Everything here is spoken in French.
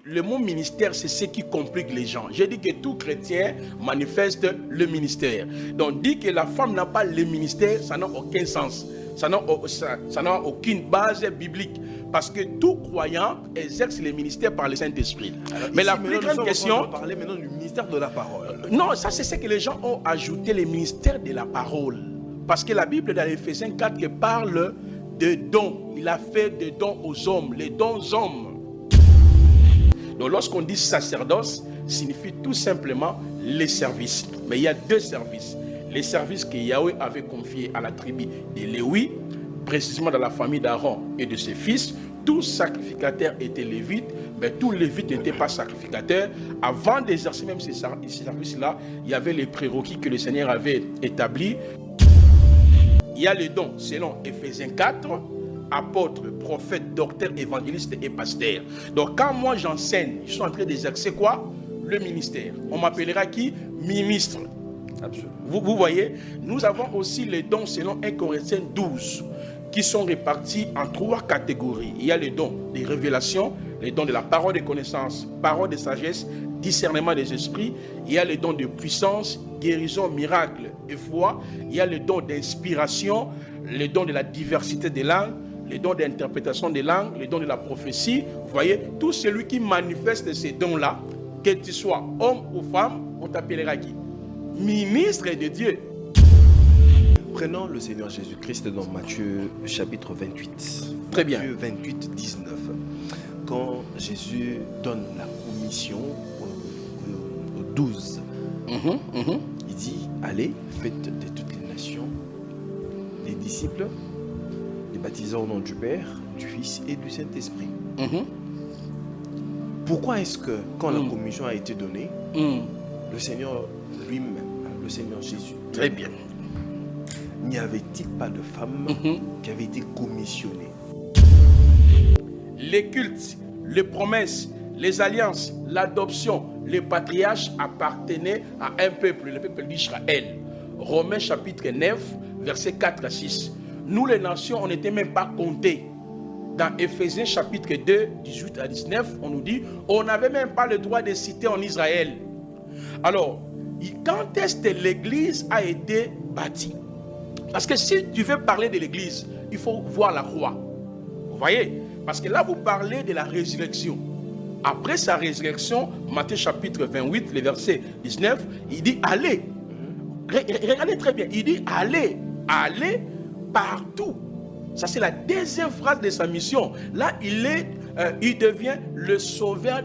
Le mot ministère, c'est ce qui complique les gens. J'ai dit que tout chrétien manifeste le ministère. Donc, dire que la femme n'a pas le ministère, ça n'a aucun sens. Ça n'a aucune base biblique. Parce que tout croyant exerce le ministère par le Saint-Esprit. Mais la plus grande question... On va parler maintenant du ministère de la parole. Non, ça c'est ce que les gens ont ajouté, le ministère de la parole. Parce que la Bible dans Éphésiens 4 parle de dons. Il a fait des dons aux hommes, les dons aux hommes. Donc lorsqu'on dit sacerdoce, signifie tout simplement les services. Mais il y a deux services. Les services que Yahweh avait confiés à la tribu de Lévi, précisément dans la famille d'Aaron et de ses fils. Tout sacrificateur était lévite, mais tout lévite n'était pas sacrificateur. Avant d'exercer même ces services-là, il y avait les prérequis que le Seigneur avait établis. Il y a les dons selon Éphésiens 4, apôtres, prophètes, docteurs, évangélistes et pasteurs. Donc quand moi j'enseigne, je suis en train d'exercer quoi? Le ministère. On m'appellera qui? Ministre. Absolument. Vous voyez, nous avons aussi les dons selon 1 Corinthiens 12 qui sont répartis en 3 catégories. Il y a les dons des révélations, les dons de la parole de connaissance, parole de sagesse, discernement des esprits. Il y a les dons de puissance, guérison, miracle et foi. Il y a les dons d'inspiration, les dons de la diversité des langues, les dons d'interprétation des langues, les dons de la prophétie. Vous voyez, tout celui qui manifeste ces dons-là, que tu sois homme ou femme, on t'appellera qui? Ministre de Dieu. Prenons le Seigneur Jésus-Christ dans Matthieu chapitre 28. Très bien. Matthieu 28, 19. Quand Jésus donne la commission aux 12, il dit, allez, faites de toutes les nations des disciples, les baptisant au nom du Père, du Fils et du Saint-Esprit. Pourquoi est-ce que quand la commission a été donnée, le Seigneur lui-même, le Seigneur Jésus, très bien, n'y avait-il pas de femmes qui avaient été commissionnées? Les cultes, les promesses, les alliances, l'adoption, les patriarches appartenaient à un peuple, le peuple d'Israël. Romains chapitre 9, versets 4 à 6. Nous les nations, on n'était même pas comptés. Dans Éphésiens chapitre 2, 18 à 19, on nous dit, on n'avait même pas le droit de citer en Israël. Alors, quand est-ce que l'église a été bâtie? Parce que si tu veux parler de l'église, il faut voir la croix. Vous voyez? Parce que là, vous parlez de la résurrection. Après sa résurrection, Matthieu chapitre 28, le verset 19, il dit allez. Regardez très bien, il dit allez, allez partout. Ça, c'est la deuxième phrase de sa mission. Là, il devient le sauveur